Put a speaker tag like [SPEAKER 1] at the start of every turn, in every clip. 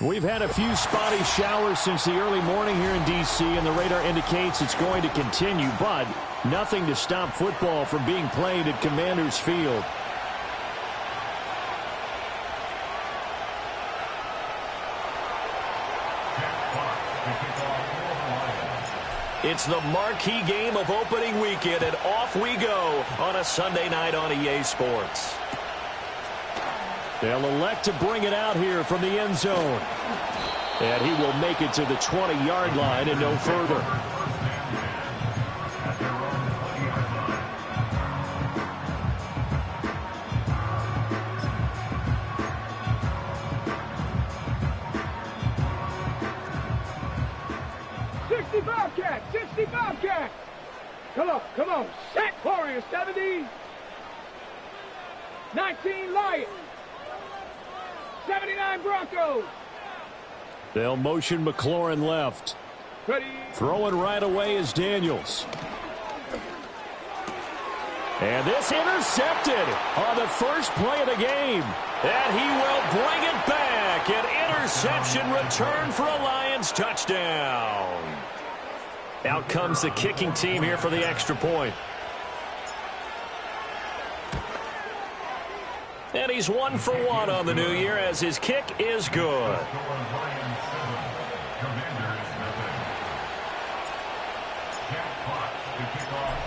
[SPEAKER 1] We've had a few spotty showers since the early morning here in D.C., and the radar indicates it's going to continue, but nothing to stop football from being played at Commanders Field. It's the marquee game of opening weekend, and off we go on a Sunday night on EA Sports. They'll elect to bring it out here from the end zone. And he will make it to the 20-yard line and no further.
[SPEAKER 2] Come on. Sack Warriors, 70. 19 Lions. 79 Broncos.
[SPEAKER 1] They'll motion McLaurin left.
[SPEAKER 2] Ready.
[SPEAKER 1] Throwing right away is Daniels. And this intercepted on the first play of the game. And he will bring it back. An interception return for a Lions touchdown. Out comes the kicking team here for the extra point. And he's 1 for 1 on the new year as his kick is good.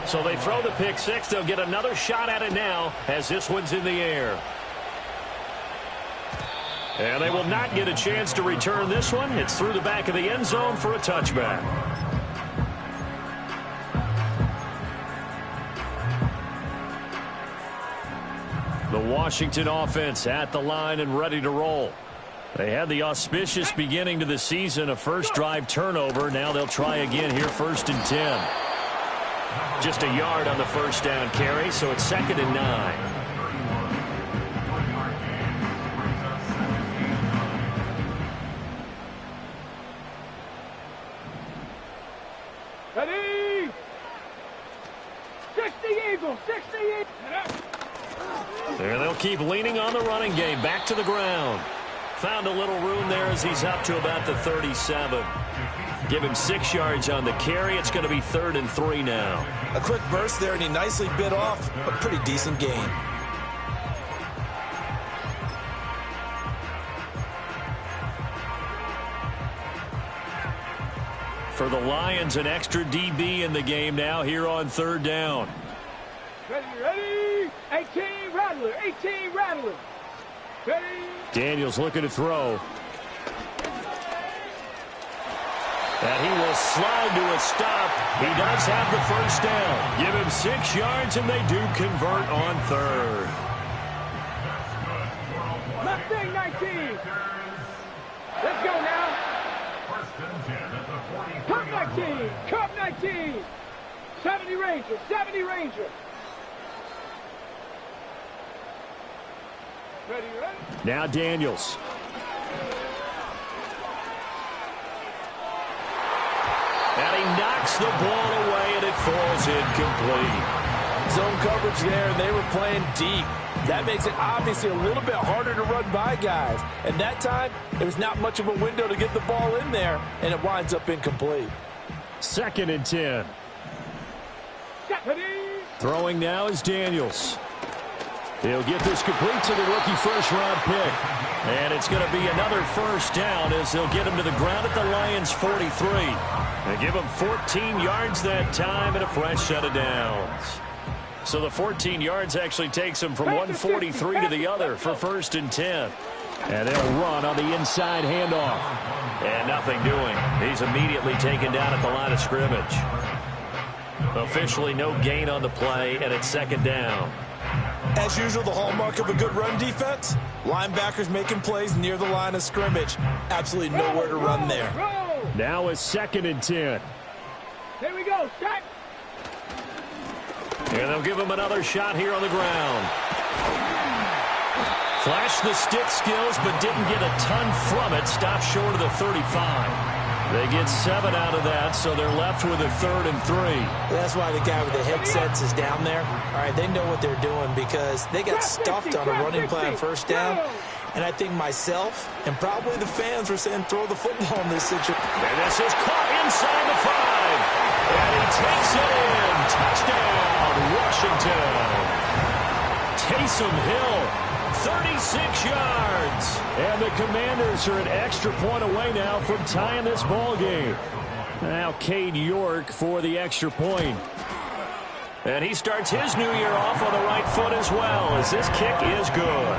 [SPEAKER 1] So they throw the pick six. They'll get another shot at it now as this one's in the air. And they will not get a chance to return this one. It's through the back of the end zone for a touchback. The Washington offense at the line and ready to roll. They had the auspicious beginning to the season, a first drive turnover. Now they'll try again here, 1st and 10. Just a yard on the first down carry, so it's 2nd and 9.
[SPEAKER 2] Ready. 60 Eagles, 60 Eagles.
[SPEAKER 1] And they'll keep leaning on the running game. Back to the ground. Found a little room there as he's up to about the 37. Give him 6 yards on the carry. It's going to be 3rd and 3 now.
[SPEAKER 3] A quick burst there, and he nicely bit off a pretty decent gain.
[SPEAKER 1] For the Lions, an extra DB in the game now here on 3rd down.
[SPEAKER 2] Ready. 18 Rattler. 18 Rattler. Ready.
[SPEAKER 1] Daniels looking to throw. And he will slide to a stop. He does have the first down. Give him 6 yards, and they do convert on 3rd.
[SPEAKER 2] Mustang 19. Let's go now. Cup 19. Cup 19. 70 Ranger. 70 Ranger. Ready.
[SPEAKER 1] Now Daniels. And he knocks the ball away, and it falls incomplete.
[SPEAKER 3] Zone coverage there, and they were playing deep. That makes it obviously a little bit harder to run by guys. And that time, there was not much of a window to get the ball in there, and it winds up incomplete.
[SPEAKER 1] 2nd and 10. Throwing now is Daniels. He'll get this complete to the rookie first-round pick. And it's going to be another first down as they'll get him to the ground at the Lions' 43. They give him 14 yards that time and a fresh set of downs. So the 14 yards actually takes him from 143 to the other for 1st and 10. And they'll run on the inside handoff. And nothing doing. He's immediately taken down at the line of scrimmage. Officially no gain on the play, and it's 2nd down.
[SPEAKER 3] As usual, the hallmark of a good run defense, linebackers making plays near the line of scrimmage. Absolutely nowhere to run there.
[SPEAKER 1] Now it's 2nd and 10.
[SPEAKER 2] Here we go. Shot.
[SPEAKER 1] And they'll give him another shot here on the ground. Flashed the stick skills, but didn't get a ton from it. Stopped short of the 35. They get 7 out of that, so they're left with a 3rd and 3.
[SPEAKER 3] That's why the guy with the headsets is down there. All right, they know what they're doing because they got stuffed on a running play on first down, And I think myself and probably the fans were saying throw the football in this situation.
[SPEAKER 1] And this is caught inside the 5. And he takes it in. Touchdown, Washington. Taysom Hill, 36 yards. And the Commanders are an extra point away now from tying this ball game. Now Cade York for the extra point. And he starts his new year off on the right foot as well, as this kick is good.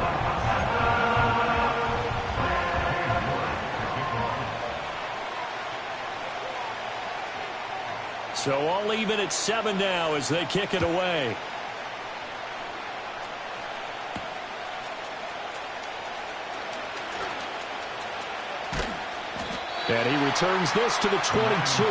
[SPEAKER 1] So all even at 7 now as they kick it away. And he returns this to the 22.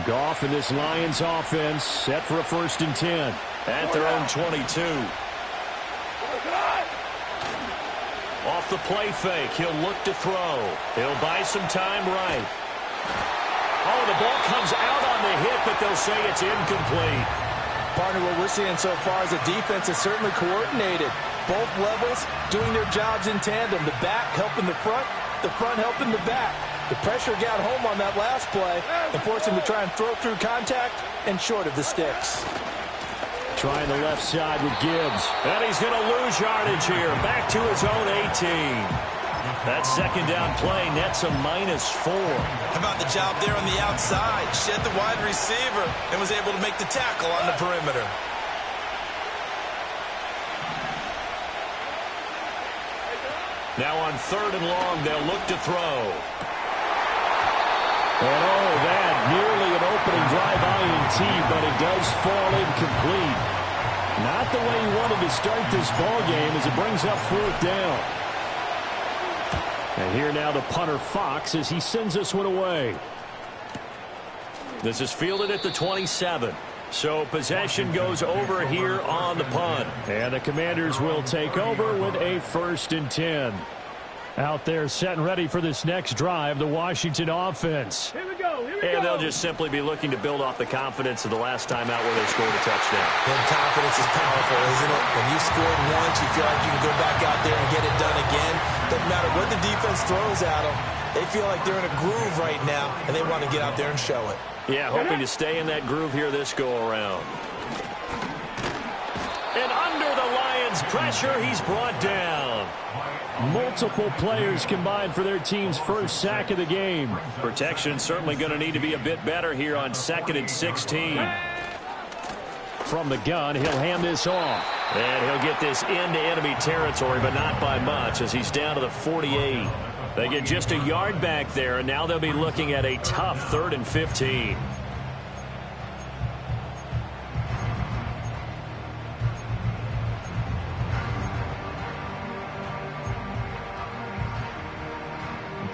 [SPEAKER 1] Goff and this Lions offense set for a 1st and 10 at their own 22. Off the play fake, he'll look to throw. He'll buy some time right. Oh, the ball comes out on the hit, but they'll say it's incomplete.
[SPEAKER 3] Partner, what we're seeing so far is a defense is certainly coordinated. Both levels doing their jobs in tandem. The back helping the front helping the back. The pressure got home on that last play and forced him to try and throw through contact and short of the sticks.
[SPEAKER 1] Trying the left side with Gibbs. And he's going to lose yardage here. Back to his own 18. That second down play nets a -4.
[SPEAKER 4] How about the job there on the outside? Shed the wide receiver and was able to make the tackle on the perimeter.
[SPEAKER 1] Now on 3rd and long, they'll look to throw. And oh, that nearly an opening drive INT, but it does fall incomplete. Not the way he wanted to start this ball game as it brings up 4th down. And here now the punter Fox as he sends this one away. This is fielded at the 27. So possession goes over here on the punt. And the Commanders will take over with a 1st and 10. Out there set and ready for this next drive, the Washington offense.
[SPEAKER 2] Here we go.
[SPEAKER 1] And they'll just simply be looking to build off the confidence of the last time out where they scored a touchdown.
[SPEAKER 4] And confidence is powerful, isn't it? When you scored once, you feel like you can go back out there and get it done again. Doesn't matter what the defense throws at them. They feel like they're in a groove right now, and they want to get out there and show it.
[SPEAKER 1] Yeah, hoping to stay in that groove here this go-around. And under the Lions' pressure, he's brought down. Multiple players combined for their team's first sack of the game. Protection certainly going to need to be a bit better here on 2nd and 16. From the gun, he'll hand this off. And he'll get this into enemy territory, but not by much as he's down to the 48. They get just a yard back there, and now they'll be looking at a tough 3rd and 15.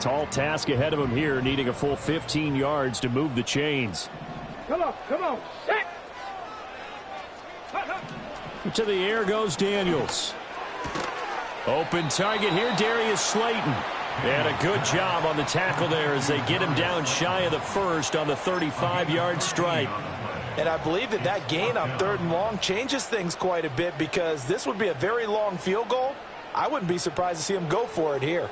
[SPEAKER 1] Tall task ahead of him here, needing a full 15 yards to move the chains.
[SPEAKER 2] Come on, set.
[SPEAKER 1] To the air goes Daniels. Open target here, Darius Slayton. And a good job on the tackle there as they get him down shy of the 1st on the 35-yard strike.
[SPEAKER 3] And I believe that gain on 3rd and long changes things quite a bit because this would be a very long field goal. I wouldn't be surprised to see him go for it here.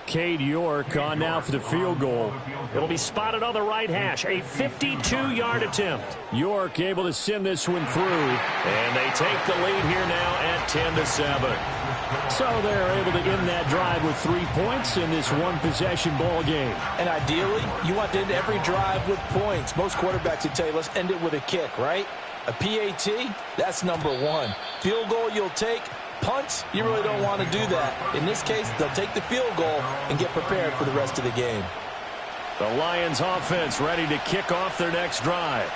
[SPEAKER 1] Cade York on now for the field goal. It'll be spotted on the right hash. A 52-yard attempt. York able to send this one through. And they take the lead here now at 10-7. So they're able to end that drive with 3 points in this one-possession ball game.
[SPEAKER 3] And ideally, you want to end every drive with points. Most quarterbacks would tell you, let's end it with a kick, right? A PAT, that's number 1. Field goal you'll take. Punts, you really don't want to do that. In this case, they'll take the field goal and get prepared for the rest of the game.
[SPEAKER 1] The Lions offense ready to kick off their next drive.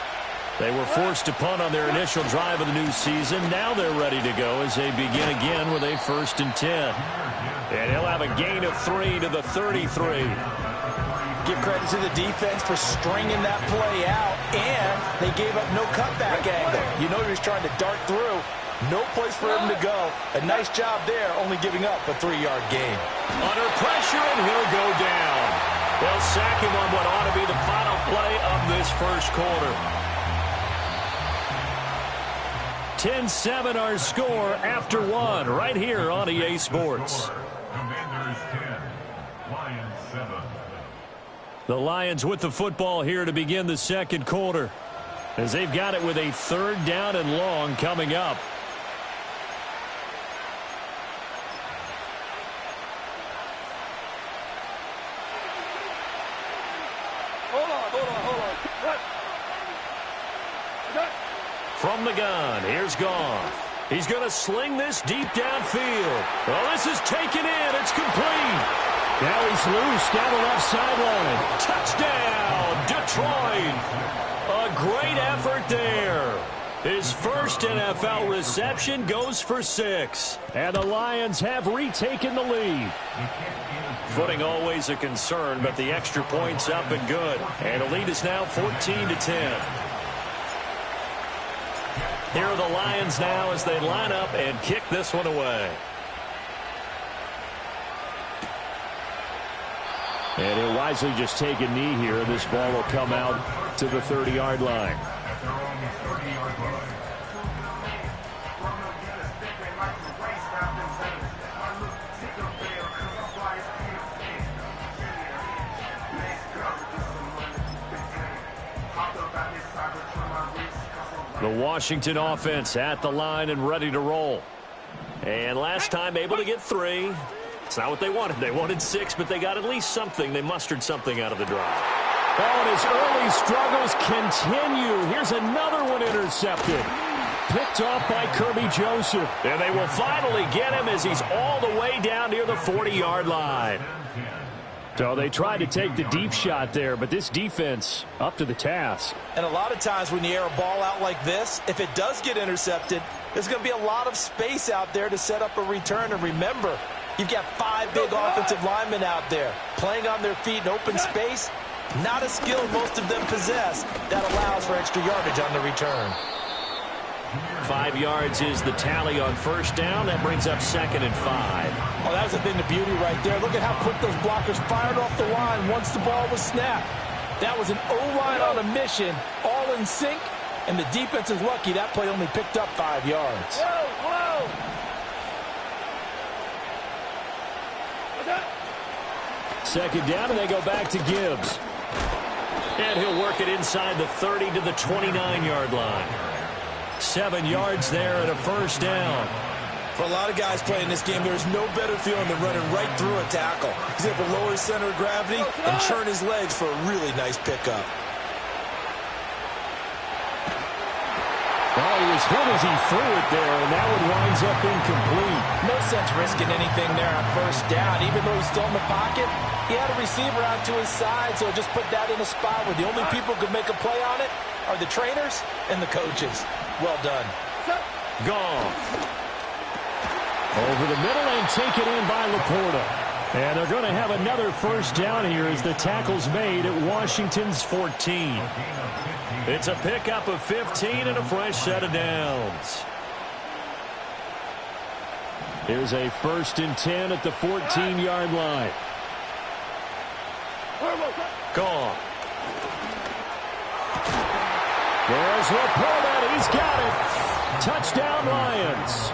[SPEAKER 1] They were forced to punt on their initial drive of the new season. Now they're ready to go as they begin again with a 1st and 10. And he'll have a gain of 3 to the 33.
[SPEAKER 3] Give credit to the defense for stringing that play out, and they gave up no cutback angle. You know he was trying to dart through. No place for him to go. A nice job there, only giving up a 3-yard gain.
[SPEAKER 1] Under pressure, and he'll go down. They'll sack him on what ought to be the final play of this first quarter. 10-7 our score after one right here on EA Sports.
[SPEAKER 5] Commanders 10, Lions 7.
[SPEAKER 1] The Lions with the football here to begin the second quarter, as they've got it with a 3rd down and long coming up.
[SPEAKER 2] Hold on. What?
[SPEAKER 1] From the gun, here's Goff. He's going to sling this deep downfield. Well, this is taken in. It's complete. Now he's loose down the left sideline. Touchdown, Detroit. A great effort there. His first NFL reception goes for 6. And the Lions have retaken the lead. Footing always a concern, but the extra point's up and good. And the lead is now 14-10. Here are the Lions now as they line up and kick this one away. And he'll wisely just take a knee here. This ball will come out to the 30-yard line. The Washington offense at the line and ready to roll. And last time able to get 3. It's not what they wanted. They wanted 6, but they got at least something. They mustered something out of the drive. Oh, and his early struggles continue. Here's another one intercepted. Picked off by Kirby Joseph. And they will finally get him as he's all the way down near the 40-yard line. So they tried to take the deep shot there, but this defense up to the task.
[SPEAKER 3] And a lot of times when you air a ball out like this, if it does get intercepted, there's going to be a lot of space out there to set up a return. And remember, you've got 5 big offensive linemen out there playing on their feet in open space. Not a skill most of them possess that allows for extra yardage on the return.
[SPEAKER 1] 5 yards is the tally on first down. That brings up 2nd and 5.
[SPEAKER 3] Oh, that was a thing of beauty right there. Look at how quick those blockers fired off the line once the ball was snapped. That was an O-line on a mission, all in sync, and the defense is lucky that play only picked up 5 yards.
[SPEAKER 2] Whoa!
[SPEAKER 1] Second down, and they go back to Gibbs. And he'll work it inside the 30 to the 29-yard line. 7 yards there and a first down.
[SPEAKER 4] For a lot of guys playing this game, there's no better feeling than running right through a tackle. He's able to lower his center of gravity and churn his legs for a really nice pickup.
[SPEAKER 1] Well, he was hit as he threw it there, and that one winds up incomplete.
[SPEAKER 3] No sense risking anything there on first down. Even though he's still in the pocket, he had a receiver out to his side, so just put that in a spot where the only people who could make a play on it are the trainers and the coaches. Well done.
[SPEAKER 1] Goff. Over the middle and taken in by Laporta. And they're going to have another first down here as the tackle's made at Washington's 14. It's a pickup of 15 and a fresh set of downs. Here's a 1st and 10 at the 14-yard line. Gone. There's Laporta. He's got it. Touchdown, Lions.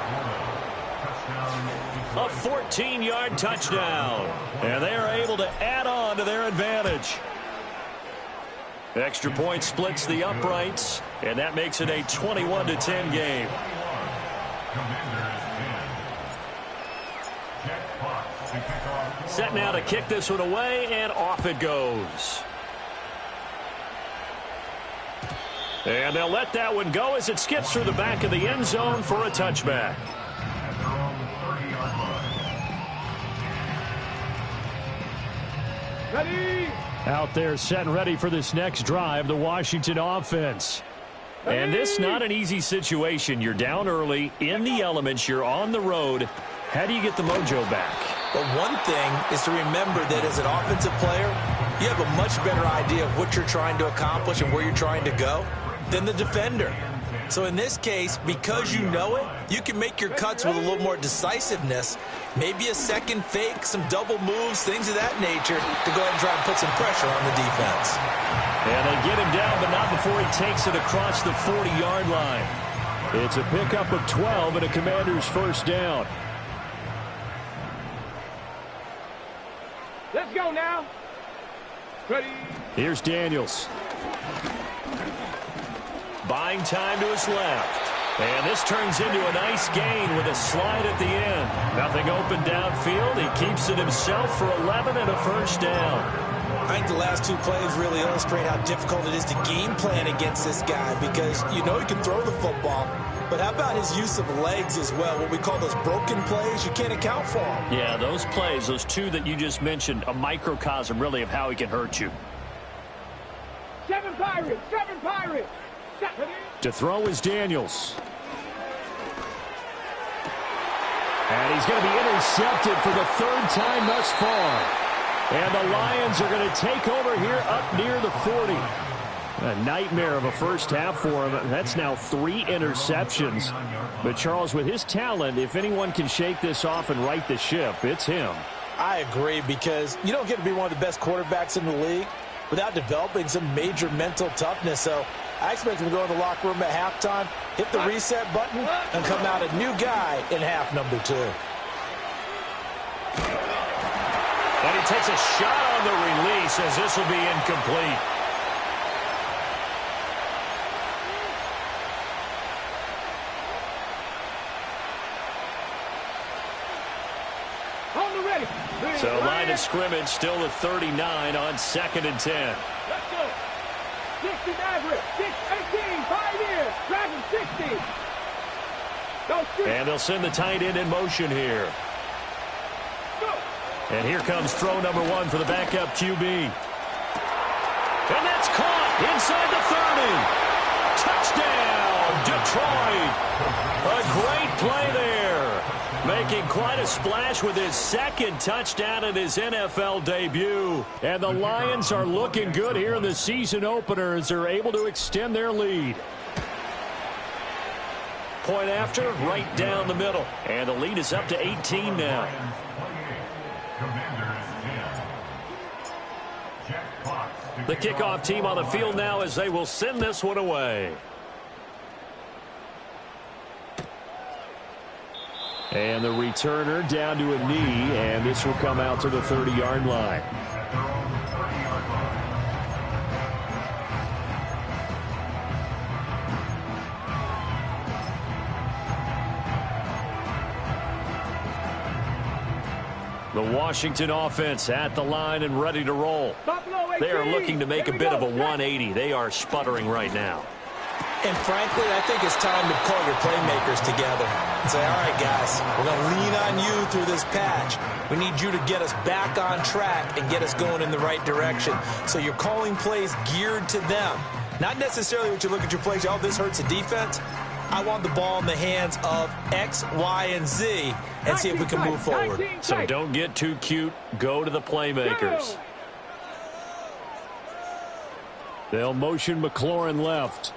[SPEAKER 1] A 14-yard touchdown. And they are able to add on to their advantage. Extra point splits the uprights, and that makes it a 21-10 game. Set now to kick this one away, and off it goes. And they'll let that one go as it skips through the back of the end zone for a touchback.
[SPEAKER 2] Ready?
[SPEAKER 1] Out there set and ready for this next drive, the Washington offense. And this not an easy situation. You're down early, in the elements, you're on the road. How do you get the mojo back?
[SPEAKER 4] Well, one thing is to remember that as an offensive player, you have a much better idea of what you're trying to accomplish and where you're trying to go than the defender. So in this case, because you know it, you can make your cuts with a little more decisiveness. Maybe a second fake, some double moves, things of that nature to go ahead and try and put some pressure on the defense.
[SPEAKER 1] And they get him down, but not before he takes it across the 40-yard line. It's a pickup of 12 and a Commander's first down.
[SPEAKER 2] Let's go now. Ready.
[SPEAKER 1] Here's Daniels. Buying time to his left. And this turns into a nice gain with a slide at the end. Nothing open downfield. He keeps it himself for 11 and a first down.
[SPEAKER 4] I think the last two plays really illustrate how difficult it is to game plan against this guy because you know he can throw the football. But how about his use of legs as well? What we call those broken plays, you can't account for them.
[SPEAKER 1] Yeah, those plays, those two that you just mentioned, a microcosm really of how he can hurt you.
[SPEAKER 2] 7 Pirates, 7 Pirates.
[SPEAKER 1] To throw is Daniels. And he's going to be intercepted for the third time thus far. And the Lions are going to take over here up near the 40. A nightmare of a first half for him. That's now 3 interceptions. But Charles, with his talent, if anyone can shake this off and right the ship, it's him.
[SPEAKER 4] I agree because you don't get to be one of the best quarterbacks in the league without developing some major mental toughness. So I expect him to go in the locker room at halftime, hit the reset button, and come out a new guy in half number 2.
[SPEAKER 1] And he takes a shot on the release as this will be incomplete.
[SPEAKER 2] On the ready.
[SPEAKER 1] So line of scrimmage still at 39 on 2nd and 10.
[SPEAKER 2] Let's go. 60 average. 6-18. 5 years. Driving 60. Go shoot.
[SPEAKER 1] And they'll send the tight end in motion here.
[SPEAKER 2] Go.
[SPEAKER 1] And here comes throw number 1 for the backup QB. And that's caught inside the 30. Touchdown, Detroit. A great play there. Making quite a splash with his 2nd touchdown in his NFL debut. And the Lions are looking good here in the season opener as they're able to extend their lead. Point after, right down the middle. And the lead is up to 18 now. The kickoff team on the field now as they will send this one away. And the returner down to a knee, and this will come out to the 30-yard line. The Washington offense at the line and ready to roll. They are looking to make a bit of a 180. They are sputtering right now.
[SPEAKER 4] And frankly, I think it's time to call your playmakers together and say, all right, guys, we're going to lean on you through this patch. We need you to get us back on track and get us going in the right direction. So you're calling plays geared to them. Not necessarily what you look at your plays, oh, this hurts the defense. I want the ball in the hands of X, Y, and Z and see if we can move forward.
[SPEAKER 1] So don't get too cute. Go to the playmakers. They'll motion McLaurin left.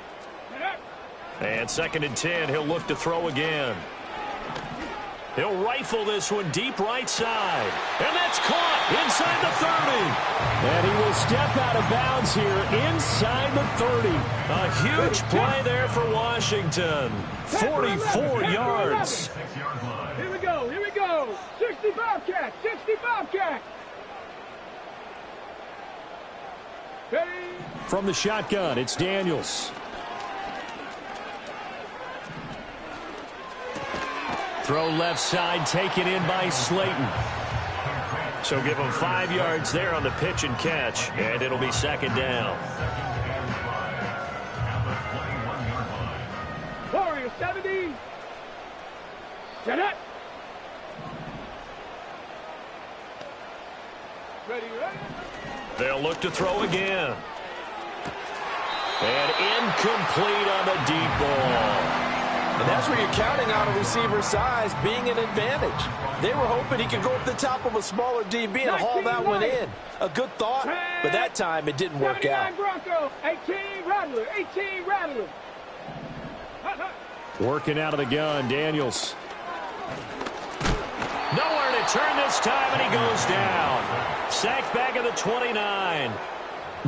[SPEAKER 1] And 2nd and 10, he'll look to throw again. He'll rifle this one deep right side. And that's caught inside the 30. And he will step out of bounds here inside the 30. A huge play there for Washington. 44 yards.
[SPEAKER 2] Here we go. Here we go. 60 Bobcats. 60 Bobcats. Ready.
[SPEAKER 1] From the shotgun, it's Daniels. Throw left side, taken in by Slayton. So give him 5 yards there on the pitch and catch, and it'll be 2nd down.
[SPEAKER 2] Warrior 70. Set up. Ready, ready.
[SPEAKER 1] They'll look to throw again. And incomplete on the deep ball.
[SPEAKER 3] And that's where you're counting on a receiver's size being an advantage. They were hoping he could go up the top of a smaller DB and haul that one in. A good thought, but that time it didn't work out.
[SPEAKER 2] Bronco, 18 Rattler, 18 Rattler.
[SPEAKER 1] Working out of the gun, Daniels. Nowhere to turn this time, and he goes down. Sacked back at the 29.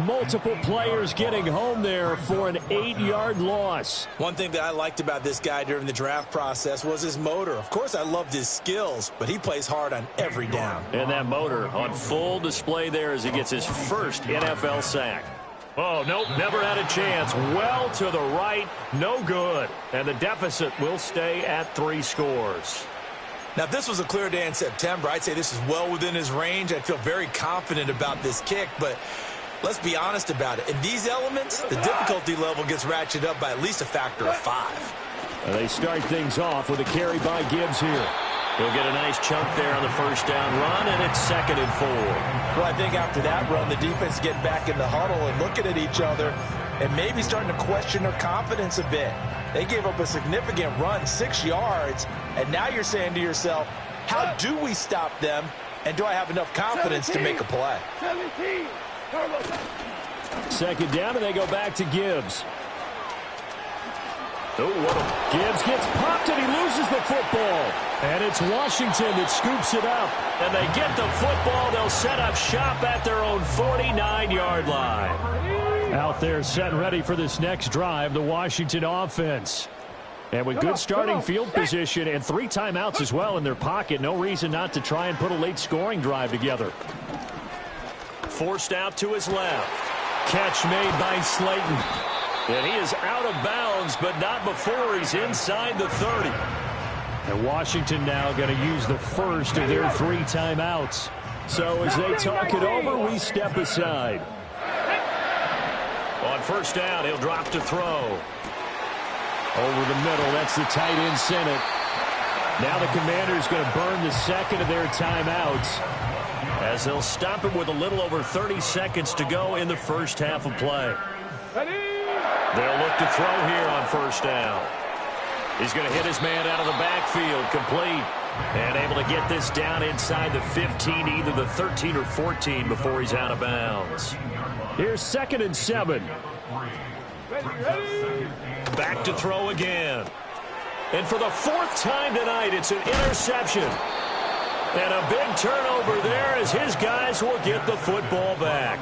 [SPEAKER 1] Multiple players getting home there for an 8-yard loss.
[SPEAKER 4] One thing that I liked about this guy during the draft process was his motor. Of course, I loved his skills, but he plays hard on every down.
[SPEAKER 1] And that motor on full display there as he gets his first NFL sack. Oh, nope, never had a chance. Well to the right, no good. And the deficit will stay at 3 scores.
[SPEAKER 4] Now, if this was a clear day in September, I'd say this is well within his range. I'd feel very confident about this kick, but let's be honest about it. In these elements, the difficulty level gets ratcheted up by at least a factor of 5.
[SPEAKER 1] They start things off with a carry by Gibbs here. He'll get a nice chunk there on the first down run, and it's 2nd and 4.
[SPEAKER 4] Well, I think after that run, the defense getting back in the huddle and looking at each other and maybe starting to question their confidence a bit. They gave up a significant run, 6 yards, and now you're saying to yourself, how do we stop them, and do I have enough confidence to make a play?
[SPEAKER 2] 17.
[SPEAKER 1] 2nd down, and they go back to Gibbs. Oh, Gibbs gets popped, and he loses the football. And it's Washington that scoops it up. And they get the football. They'll set up shop at their own 49-yard line. Out there set and ready for this next drive, the Washington offense. And with good starting field position and 3 timeouts as well in their pocket, no reason not to try and put a late scoring drive together. Forced out to his left. Catch made by Slayton. And he is out of bounds, but not before he's inside the 30. And Washington now going to use the first of their 3 timeouts. So as they talk it over, we step aside. On first down, he'll drop to throw. Over the middle, that's the tight end Senate. Now the Commanders going to burn the 2nd of their timeouts as they'll stop it with a little over 30 seconds to go in the first half of play. They'll look to throw here on first down. He's going to hit his man out of the backfield, complete. And able to get this down inside the 15, either the 13 or 14 before he's out of bounds. Here's 2nd and 7. Back to throw again. And for the 4th time tonight, it's an interception. And a big turnover there as his guys will get the football back.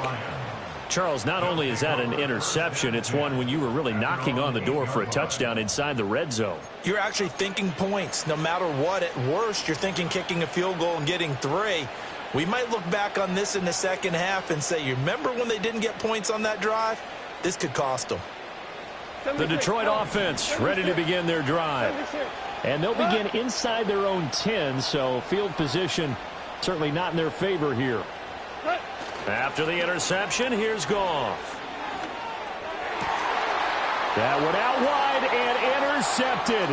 [SPEAKER 1] Charles, not only is that an interception, it's one when you were really knocking on the door for a touchdown inside the red zone.
[SPEAKER 4] You're actually thinking points. No matter what, at worst, you're thinking kicking a field goal and getting 3. We might look back on this in the second half and say, you remember when they didn't get points on that drive? This could cost them.
[SPEAKER 1] The Detroit offense ready to begin their drive. And they'll begin inside their own 10, so field position certainly not in their favor here. After the interception, here's Goff. That one out wide and intercepted.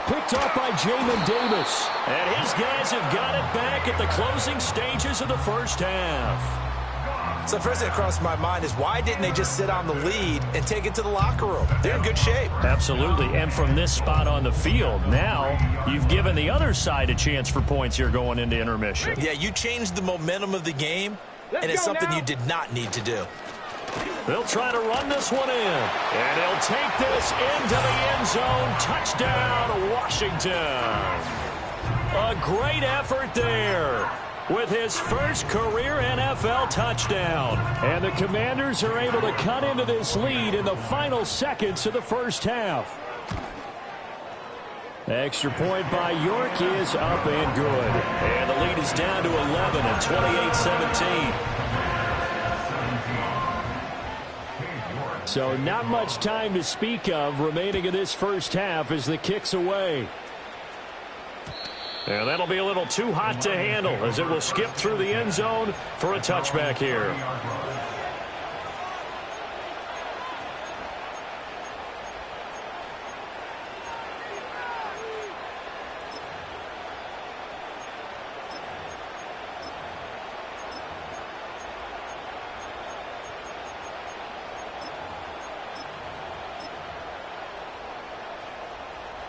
[SPEAKER 1] Picked off by Jamin Davis. And his guys have got it back at the closing stages of the first half.
[SPEAKER 4] So first thing that crossed my mind is why didn't they just sit on the lead and take it to the locker room? They're in good shape.
[SPEAKER 1] Absolutely. And from this spot on the field, now you've given the other side a chance for points here going into intermission.
[SPEAKER 4] Yeah, you changed the momentum of the game, and it's something you did not need to do.
[SPEAKER 1] They'll try to run this one in. And he'll take this into the end zone. Touchdown, Washington. A great effort there with his first career NFL touchdown. And the Commanders are able to cut into this lead in the final seconds of the first half. Extra point by York is up and good. And the lead is down to 11 at 28-17. So not much time to speak of remaining in this first half as the kick's away. And that'll be a little too hot to handle as it will skip through the end zone for a touchback here.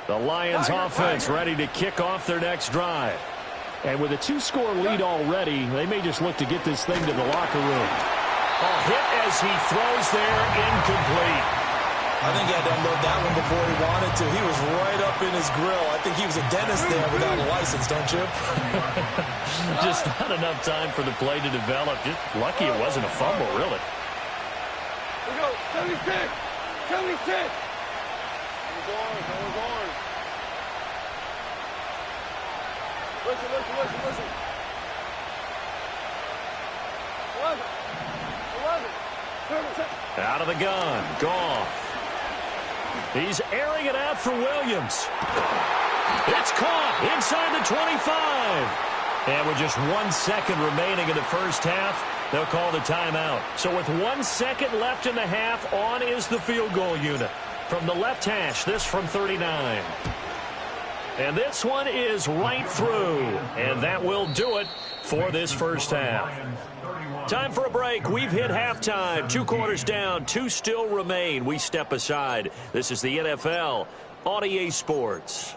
[SPEAKER 1] The Lions offense ready to kick off their next drive. And with a 2-score lead already, they may just look to get this thing to the locker room. A hit as he throws there, incomplete.
[SPEAKER 4] I think he had to unload that one before he wanted to. He was right up in his grill. I think he was a dentist there without a license, don't you?
[SPEAKER 1] Just not enough time for the play to develop. Just lucky it wasn't a fumble, really.
[SPEAKER 2] Here we go. 76. 76. We're going. Listen. 11.
[SPEAKER 1] Out of the gun. Goff. He's airing it out for Williams. It's caught inside the 25. And with just 1 second remaining in the first half, they'll call the timeout. So with 1 second left in the half, on is the field goal unit. From the left hash, this from 39. And this one is right through. And that will do it for this first half. Time for a break. We've hit halftime. 2 quarters down. 2 still remain. We step aside. This is the NFL on EA Sports.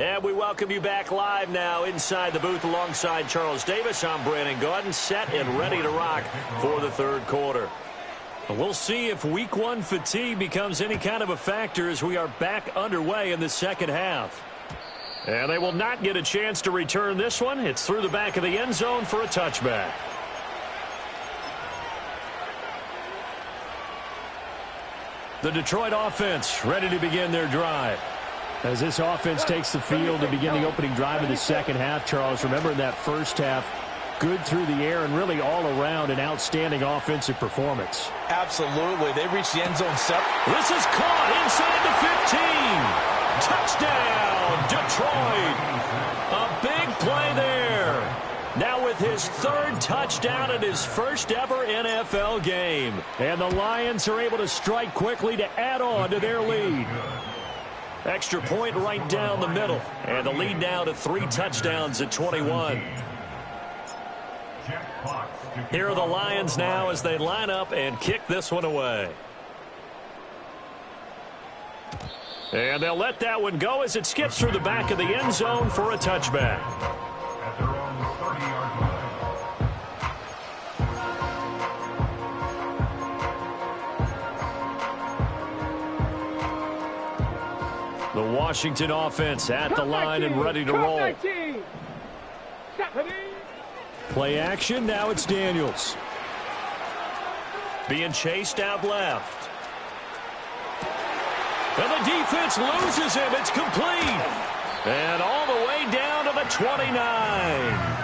[SPEAKER 1] And we welcome you back live now inside the booth alongside Charles Davis. I'm Brandon Gaudin, set and ready to rock for the third quarter. We'll see if week 1 fatigue becomes any kind of a factor as we are back underway in the second half. And they will not get a chance to return this one. It's through the back of the end zone for a touchback. The Detroit offense ready to begin their drive. As this offense takes the field to begin the opening drive of the second half, Charles, remember in that first half, good through the air and really all around an outstanding offensive performance.
[SPEAKER 4] Absolutely. They reached the end zone separate.
[SPEAKER 1] This is caught inside the 15. Touchdown, Detroit. A big play there. Now with his 3rd touchdown in his first ever NFL game. And the Lions are able to strike quickly to add on to their lead. Extra point right down the middle. And the lead now to 3 touchdowns at 21. Here are the Lions now as they line up and kick this one away. And they'll let that one go as it skips through the back of the end zone for a touchback. The Washington offense at the line and ready to roll. Play action, now it's Daniels. Being chased out left. And the defense loses him. It's complete. And all the way down to the 29.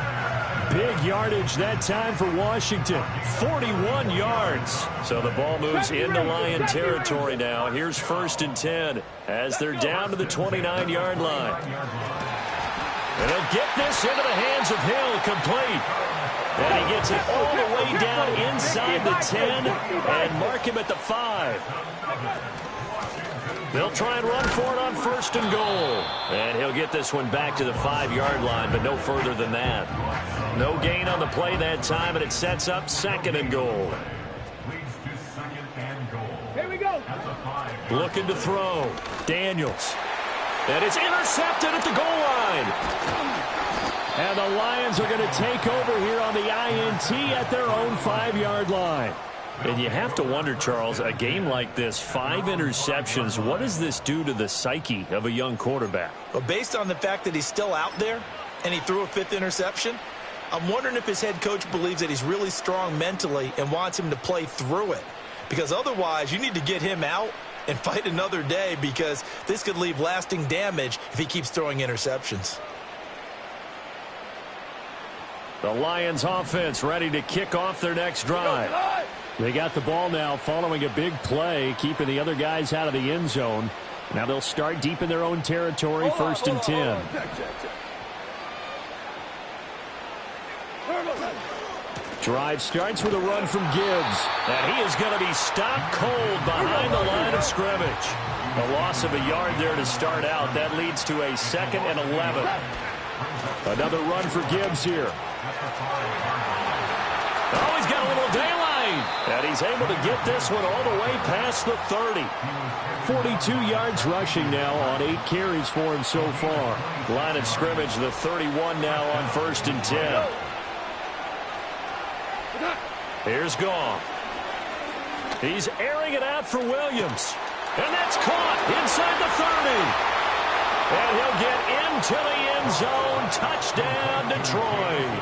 [SPEAKER 1] Big yardage that time for Washington. 41 yards. So the ball moves into Lion territory now. Here's 1st and 10 as they're down to the 29-yard line. And he'll get this into the hands of Hill, complete. And he gets it all the way down inside the 10 and mark him at the 5. They'll try and run for it on 1st and goal. And he'll get this one back to the 5-yard line, but no further than that. No gain on the play that time, and it sets up 2nd and goal.
[SPEAKER 2] Here we go.
[SPEAKER 1] Looking to throw. Daniels. And it's intercepted at the goal line. And the Lions are going to take over here on the INT at their own 5-yard line. And you have to wonder, Charles, a game like this, 5 interceptions, what does this do to the psyche of a young quarterback?
[SPEAKER 4] Well, based on the fact that he's still out there and he threw a 5th interception, I'm wondering if his head coach believes that he's really strong mentally and wants him to play through it. Because otherwise, you need to get him out and fight another day, because this could leave lasting damage if he keeps throwing interceptions.
[SPEAKER 1] The Lions offense ready to kick off their next drive. They got the ball now following a big play, keeping the other guys out of the end zone. Now they'll start deep in their own territory, 1st and 10. Drive starts with a run from Gibbs. And he is going to be stopped cold behind the line of scrimmage. A loss of a yard there to start out. That leads to a 2nd and 11. Another run for Gibbs here. Oh, he's got a little daylight. And he's able to get this one all the way past the 30. 42 yards rushing now on 8 carries for him so far. Line of scrimmage, the 31 now on 1st and 10. Here's Goff. He's airing it out for Williams. And that's caught inside the 30. And he'll get into the end zone. Touchdown, Detroit.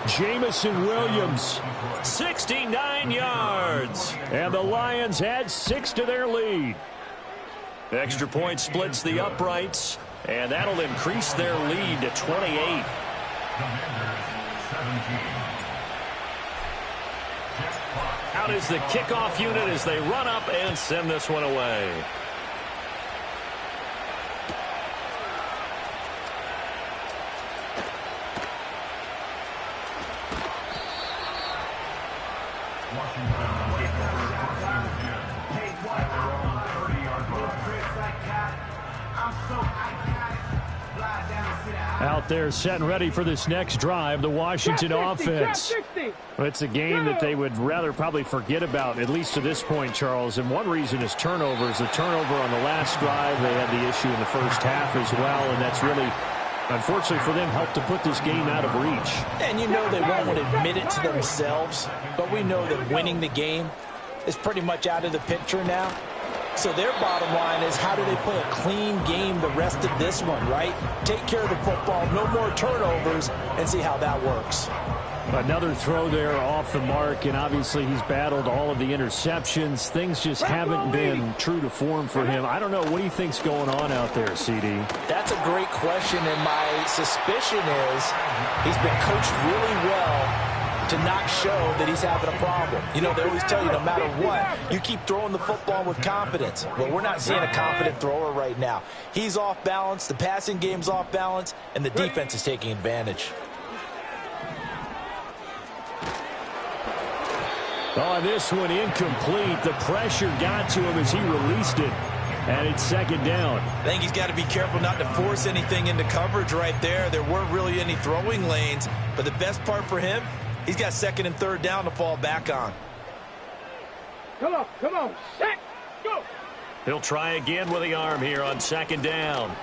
[SPEAKER 1] Jamison Williams, 69 yards. And the Lions add 6 to their lead. Extra point splits the uprights. And that'll increase their lead to 28. Out is the kickoff unit as they run up and send this one away. Out there set and ready for this next drive, the Washington offense. It's a game that they would rather probably forget about, at least to this point, Charles. And one reason is turnovers. The turnover on the last drive, they had the issue in the first half as well, and that's really, unfortunately for them, helped to put this game out of reach.
[SPEAKER 3] And you know they won't admit it to themselves, but we know that winning the game is pretty much out of the picture now. So their bottom line is, how do they play a clean game the rest of this one, right? Take care of the football, no more turnovers, and see how that works.
[SPEAKER 1] Another throw there off the mark, and obviously he's battled all of the interceptions. Things just haven't been true to form for him. I don't know. What do you think's going on out there, CD?
[SPEAKER 3] That's a great question, and my suspicion is he's been coached really well to not show that he's having a problem. You know, they always tell you no matter what, you keep throwing the football with confidence. Well, we're not seeing a confident thrower right now. He's off balance, the passing game's off balance, and the defense is taking advantage.
[SPEAKER 1] Oh, this one incomplete. The pressure got to him as he released it. And it's 2nd down.
[SPEAKER 4] I think he's got to be careful not to force anything into coverage right there. There weren't really any throwing lanes. But the best part for him, he's got 2nd and 3rd down to fall back on.
[SPEAKER 2] Come on, set, go.
[SPEAKER 1] He'll try again with the arm here on 2nd down.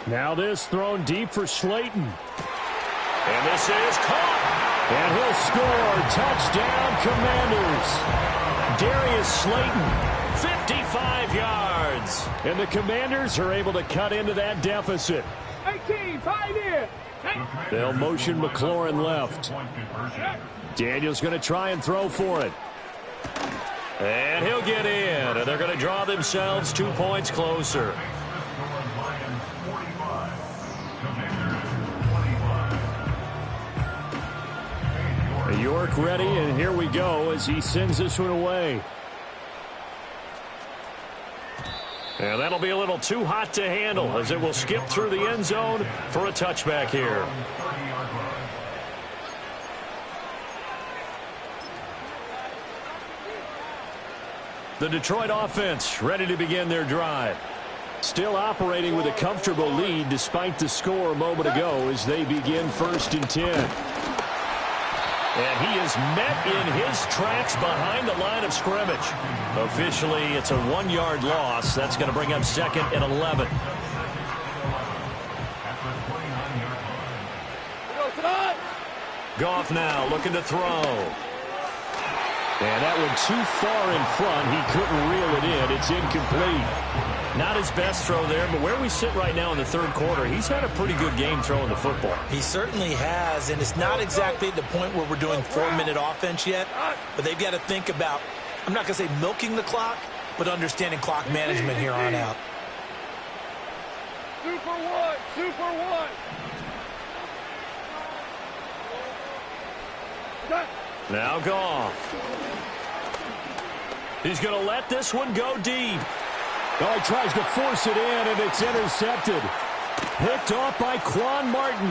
[SPEAKER 1] Now this thrown deep for Slayton. And this is caught. And he'll score. Touchdown, Commanders. Darius Slayton, 55 yards. And the Commanders are able to cut into that deficit.
[SPEAKER 2] 18, 5 in.
[SPEAKER 1] They'll motion McLaurin left. Daniel's going to try and throw for it. And he'll get in. And they're going to draw themselves 2 points closer. York ready, and here we go as he sends this one away. And that'll be a little too hot to handle as it will skip through the end zone for a touchback here. The Detroit offense ready to begin their drive. Still operating with a comfortable lead despite the score a moment ago as they begin 1st and 10. And he is met in his tracks behind the line of scrimmage. Officially, it's a 1-yard loss. That's going to bring up 2nd and 11. Goff now looking to throw. And that one too far in front. He couldn't reel it in. It's incomplete. Not his best throw there, but where we sit right now in the 3rd quarter, he's had a pretty good game throwing the football.
[SPEAKER 4] He certainly has, and it's not exactly at the point where we're doing 4-minute offense yet, but they've got to think about, I'm not going to say milking the clock, but understanding clock management here on out.
[SPEAKER 2] 2 for 1, 2 for 1.
[SPEAKER 1] Now Goff. He's going to let this one go deep. Oh, he tries to force it in, and it's intercepted. Picked off by Quan Martin.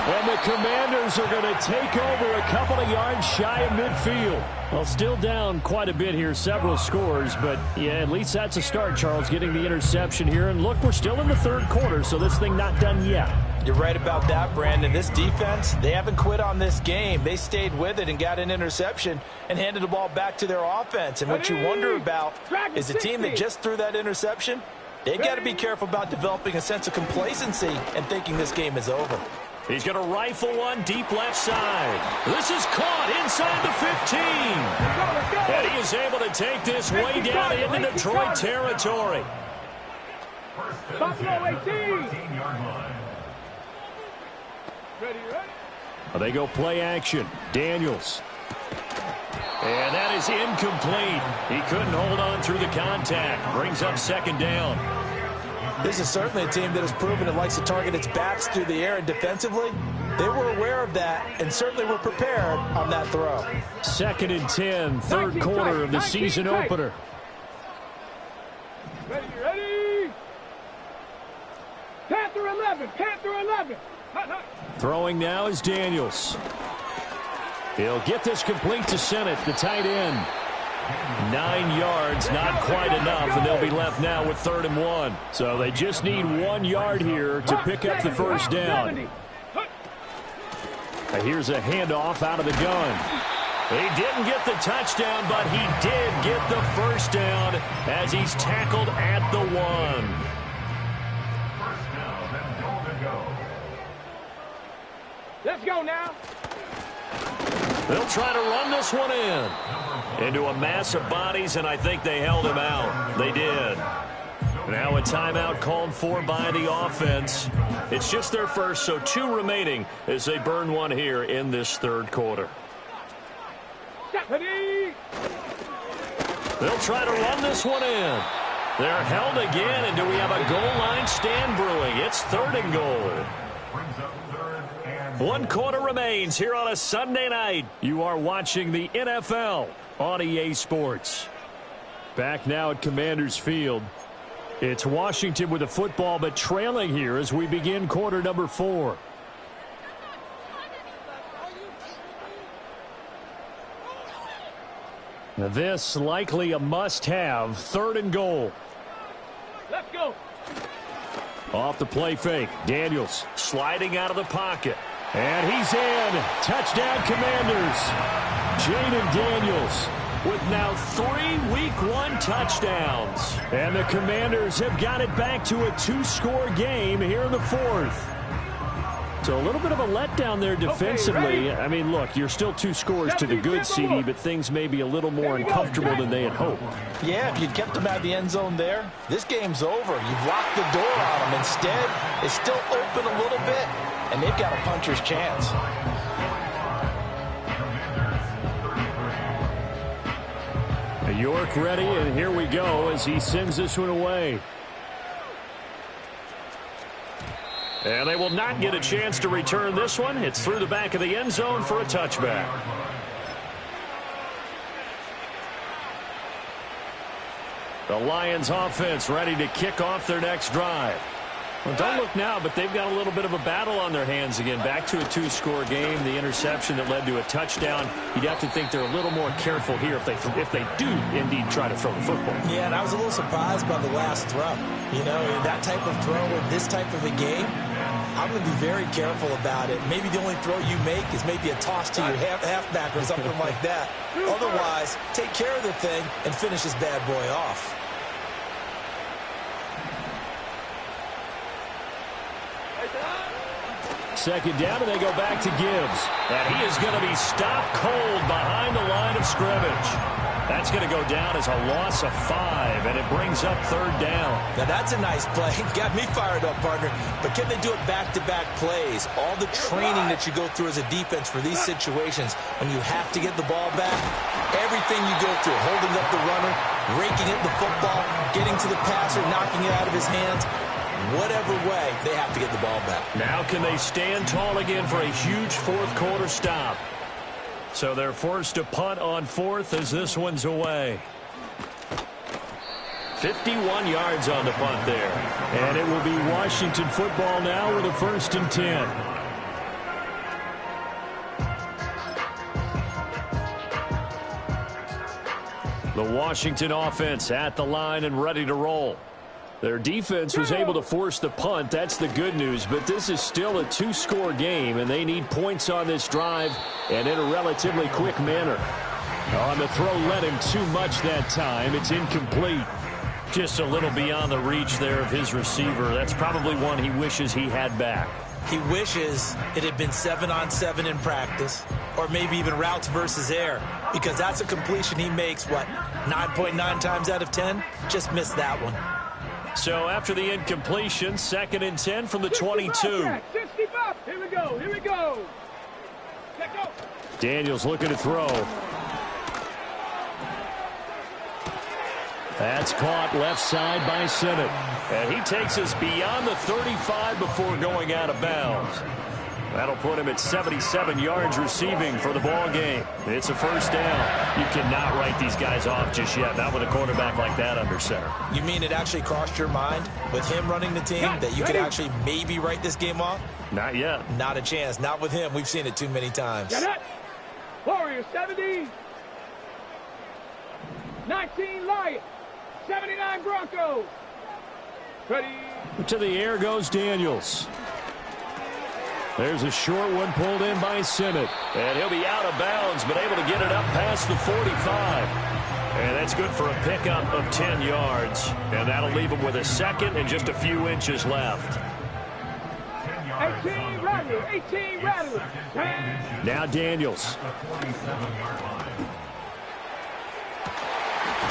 [SPEAKER 1] And the Commanders are going to take over a couple of yards shy of midfield. Well, still down quite a bit here, several scores, but yeah, at least that's a start, Charles, getting the interception here. And look, we're still in the third quarter, so this thing not done yet.
[SPEAKER 3] You're right about that, Brandon. This defense, they haven't quit on this game. They stayed with it and got an interception and handed the ball back to their offense. And what you wonder about is the team that just threw that interception, they've got to be careful about developing a sense of complacency and thinking this game is over.
[SPEAKER 1] He's going to rifle one deep left side. This is caught inside the 15. And he is able to take this way down into Detroit territory.
[SPEAKER 2] Buffalo 18. Ready.
[SPEAKER 1] They go play action. Daniels. And that is incomplete. He couldn't hold on through the contact. Brings up second down.
[SPEAKER 3] This is certainly a team that has proven it likes to target its backs through the air, and defensively, they were aware of that and certainly were prepared on that throw.
[SPEAKER 1] 2nd and 10, third quarter of the season opener.
[SPEAKER 2] Ready. Panther 11.
[SPEAKER 1] Throwing now is Daniels. He'll get this complete to Sennett, the tight end. 9 yards, not quite enough, and they'll be left now with 3rd and 1. So they just need 1 yard here to pick up the first down. Here's a handoff out of the gun. He didn't get the touchdown, but he did get the first down as he's tackled at the 1.
[SPEAKER 2] Let's go now.
[SPEAKER 1] They'll try to run this one in. Into a mass of bodies, and I think they held him out. They did. Now a timeout called for by the offense. It's just their first, so 2 remaining as they burn one here in this third quarter. They'll try to run this one in. They're held again, and do we have a goal line stand brewing? It's 3rd and goal. 1 quarter remains here on a Sunday night. You are watching the NFL on EA Sports. Back now at Commanders Field. It's Washington with the football, but trailing here as we begin quarter number 4. Now this likely a must-have. 3rd and goal.
[SPEAKER 2] Let's go.
[SPEAKER 1] Off the play fake. Daniels sliding out of the pocket. And he's in. Touchdown, Commanders. Jaden Daniels with now 3 Week 1 touchdowns. And the Commanders have got it back to a 2-score game here in the 4th. So a little bit of a letdown there defensively. I mean, look, you're still 2 scores to the good, CD, but things may be a little more uncomfortable than they had hoped.
[SPEAKER 3] Yeah, if you'd kept them out of the end zone there, this game's over. You've locked the door on them. Instead, it's still open a little bit, and they've got a puncher's chance.
[SPEAKER 1] York ready, and here we go as he sends this one away. And they will not get a chance to return this one. It's through the back of the end zone for a touchback. The Lions offense ready to kick off their next drive. Well, don't look now, but they've got a little bit of a battle on their hands again. Back to a 2-score game. The interception that led to a touchdown. You'd have to think they're a little more careful here if they do indeed try to throw the football.
[SPEAKER 4] Yeah, and I was a little surprised by the last throw. You know, that type of throw in this type of a game, I'm going to be very careful about it. Maybe the only throw you make is maybe a toss to your halfback or something like that. Otherwise, take care of the thing and finish this bad boy off.
[SPEAKER 1] Second down, and they go back to Gibbs. And he is going to be stopped cold behind the line of scrimmage. That's going to go down as a loss of 5, and it brings up 3rd down.
[SPEAKER 4] Now, that's a nice play. Got me fired up, partner. But can they do it back-to-back plays? All the training that you go through as a defense for these situations, when you have to get the ball back, everything you go through, holding up the runner, raking at the football, getting to the passer, knocking it out of his hands, whatever way, they have to get the ball back.
[SPEAKER 1] Now can they stand tall again for a huge 4th quarter stop? So they're forced to punt on 4th as this one's away. 51 yards on the punt there. And it will be Washington football now with a 1st and 10. The Washington offense at the line and ready to roll. Their defense was able to force the punt. That's the good news, but this is still a two-score game, and they need points on this drive and in a relatively quick manner. On the throw, led him too much that time. It's incomplete. Just a little beyond the reach there of his receiver. That's probably one he wishes he had back.
[SPEAKER 4] He wishes it had been 7-on-7 in practice, or maybe even routes versus air, because that's a completion he makes, 9.9 times out of 10? Just missed that one.
[SPEAKER 1] So after the incompletion, 2nd and 10 from the 22.
[SPEAKER 2] 65. Here we go. Here we go. Let go.
[SPEAKER 1] Daniels looking to throw. That's caught left side by Simmons. And he takes us beyond the 35 before going out of bounds. That'll put him at 77 yards receiving for the ball game. It's a first down. You cannot write these guys off just yet, not with a quarterback like that under center.
[SPEAKER 4] You mean it actually crossed your mind with him running the team that you could actually maybe write this game off?
[SPEAKER 1] Not yet.
[SPEAKER 4] Not a chance. Not with him. We've seen it too many times.
[SPEAKER 2] Got it. Warriors 70. 19 Lions. 79 Broncos. Ready.
[SPEAKER 1] To the air goes Daniels. There's a short one pulled in by Simmons. And he'll be out of bounds, but able to get it up past the 45. And that's good for a pickup of 10 yards. And that'll leave him with a second and just a few inches left.
[SPEAKER 2] 18 Rattler. 18 Rattler.
[SPEAKER 1] Now Daniels.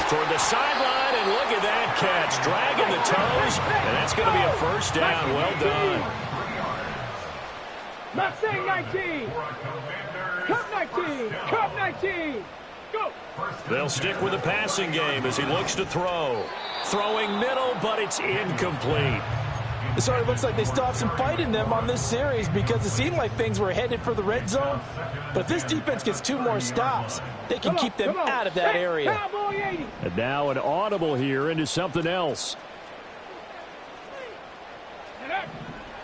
[SPEAKER 1] Toward the sideline, and look at that catch. Dragging the toes, and that's going to be a first down. Well done.
[SPEAKER 2] Mustang 19. Cup 19. Cup 19. Go.
[SPEAKER 1] They'll stick with the passing game as he looks to throw. Throwing middle, but it's incomplete.
[SPEAKER 3] It sort of looks like they still have some fight in them on this series because it seemed like things were headed for the red zone. But if this defense gets 2 more stops, they can keep them out of that area.
[SPEAKER 1] And now an audible here into something else.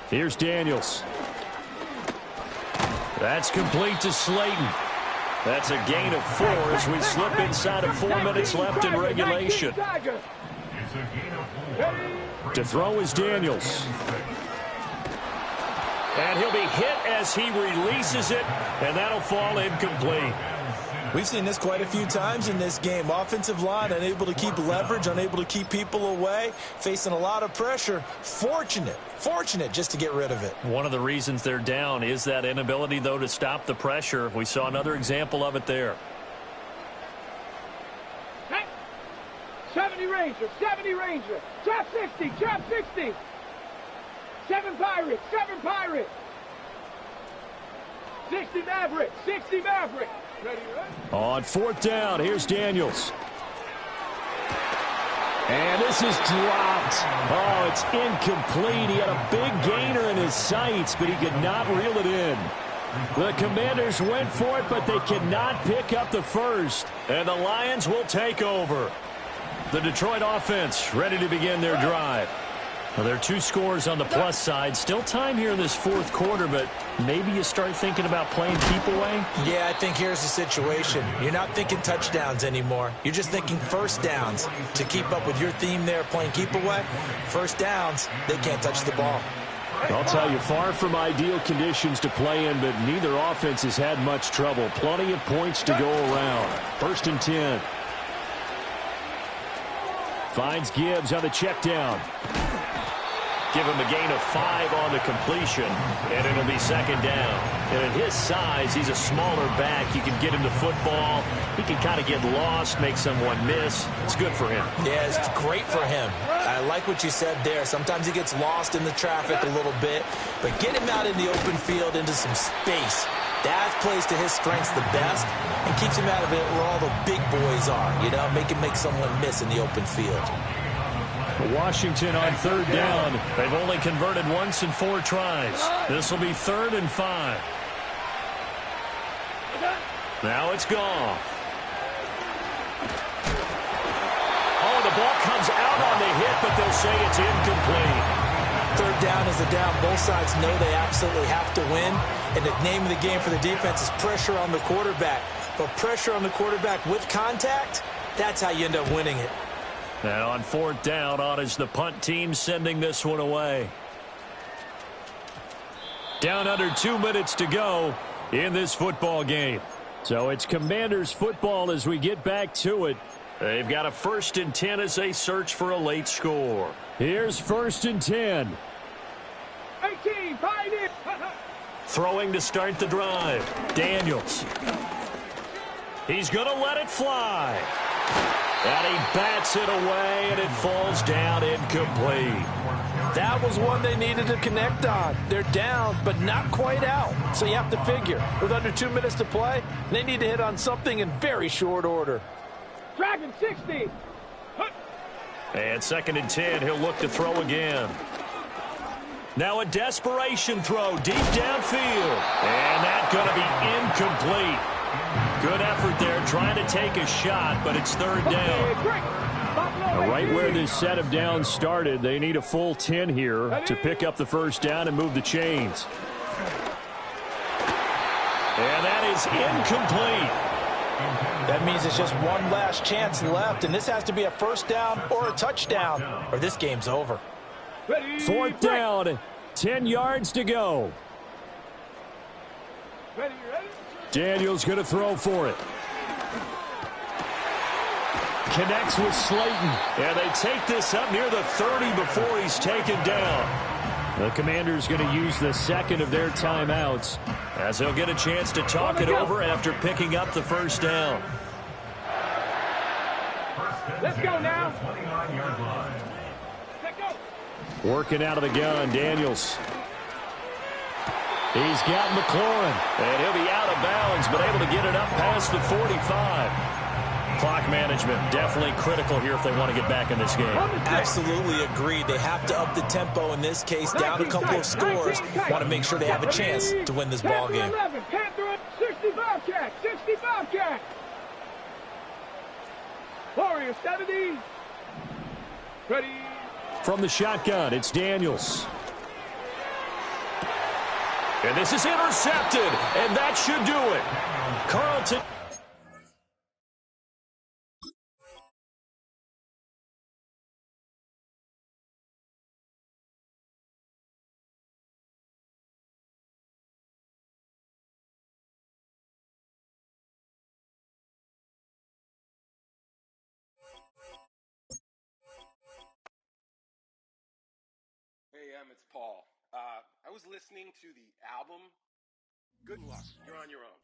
[SPEAKER 1] Here's Daniels. That's complete to Slayton. That's a gain of 4 as we slip inside of 4 minutes left in regulation. To throw is Daniels. And he'll be hit as he releases it, and that'll fall incomplete.
[SPEAKER 4] We've seen this quite a few times in this game. Offensive line unable to keep leverage, unable to keep people away, facing a lot of pressure. Fortunate just to get rid of it.
[SPEAKER 1] One of the reasons they're down is that inability, though, to stop the pressure. We saw another example of it there.
[SPEAKER 2] 70 Ranger, 70 Ranger. Trap 60, trap 60. 7 Pirates, 7 Pirates. 60 Maverick, 60 Maverick. Ready, right?
[SPEAKER 1] On 4th down, here's Daniels. And this is dropped. Oh, it's incomplete. He had a big gainer in his sights, but he could not reel it in. The Commanders went for it, but they cannot pick up the first. And the Lions will take over. The Detroit offense ready to begin their drive. Well, there are 2 scores on the plus side. Still time here in this 4th quarter, but maybe you start thinking about playing keep away?
[SPEAKER 4] Yeah, I think here's the situation. You're not thinking touchdowns anymore. You're just thinking first downs. To keep up with your theme there, playing keep away, first downs, they can't touch the ball.
[SPEAKER 1] I'll tell you, far from ideal conditions to play in, but neither offense has had much trouble. Plenty of points to go around. 1st and 10. Finds Gibbs on the check down. Give him a gain of 5 on the completion, and it'll be 2nd down. And at his size, he's a smaller back. You can get him the football. He can kind of get lost, make someone miss. It's good for him.
[SPEAKER 4] Yeah, it's great for him. I like what you said there. Sometimes he gets lost in the traffic a little bit, but get him out in the open field into some space. That plays to his strengths the best and keeps him out of it where all the big boys are, you know, make someone miss in the open field.
[SPEAKER 1] Washington on 3rd down. They've only converted once in 4 tries. This will be 3rd and 5. Now it's gone. Oh, the ball comes out on the hit, but they'll say it's incomplete.
[SPEAKER 4] 3rd down is the down. Both sides know they absolutely have to win. And the name of the game for the defense is pressure on the quarterback. But pressure on the quarterback with contact, That's how you end up winning it.
[SPEAKER 1] And on fourth down, on is the punt team sending this one away. Down under 2 minutes to go in this football game. So it's Commanders football as we get back to it. They've got a 1st and 10 as they search for a late score. Here's 1st and 10.
[SPEAKER 2] 18, pioneer.
[SPEAKER 1] Throwing to start the drive. Daniels. He's going to let it fly. And he bats it away, and it falls down incomplete.
[SPEAKER 3] That was one they needed to connect on. They're down, but not quite out. So you have to figure, with under 2 minutes to play, they need to hit on something in very short order.
[SPEAKER 2] Dragon 60.
[SPEAKER 1] And 2nd and 10, he'll look to throw again. Now a desperation throw deep downfield. And that's going to be incomplete. Good effort there, trying to take a shot, but it's 3rd down. Right where this set of downs started, they need a full 10 here to pick up the 1st down and move the chains. And that is incomplete.
[SPEAKER 3] That means it's just one last chance left, and this has to be a 1st down or a touchdown, or this game's over.
[SPEAKER 1] 4th down, 10 yards to go.
[SPEAKER 2] Ready.
[SPEAKER 1] Daniels going to throw for it. Connects with Slayton. And they take this up near the 30 before he's taken down. The Commanders going to use the 2nd of their timeouts as they'll get a chance to talk it over after picking up the 1st down.
[SPEAKER 2] Let's go now.
[SPEAKER 1] Working out of the gun, Daniels. He's got McLaurin, and he'll be out of bounds, but able to get it up past the 45. Clock management definitely critical here if they want to get back in this game.
[SPEAKER 4] Absolutely agreed. They have to up the tempo in this case, down a couple of scores. Want to make sure they have a chance to win this ball game.
[SPEAKER 2] 65 catch, 65 catch. Warrior 70. Ready.
[SPEAKER 1] From the shotgun, it's Daniels. And this is intercepted, and that should do it. Carlton.
[SPEAKER 6] Hey, it's Paul. I was listening to the album. Good luck. You're on your own.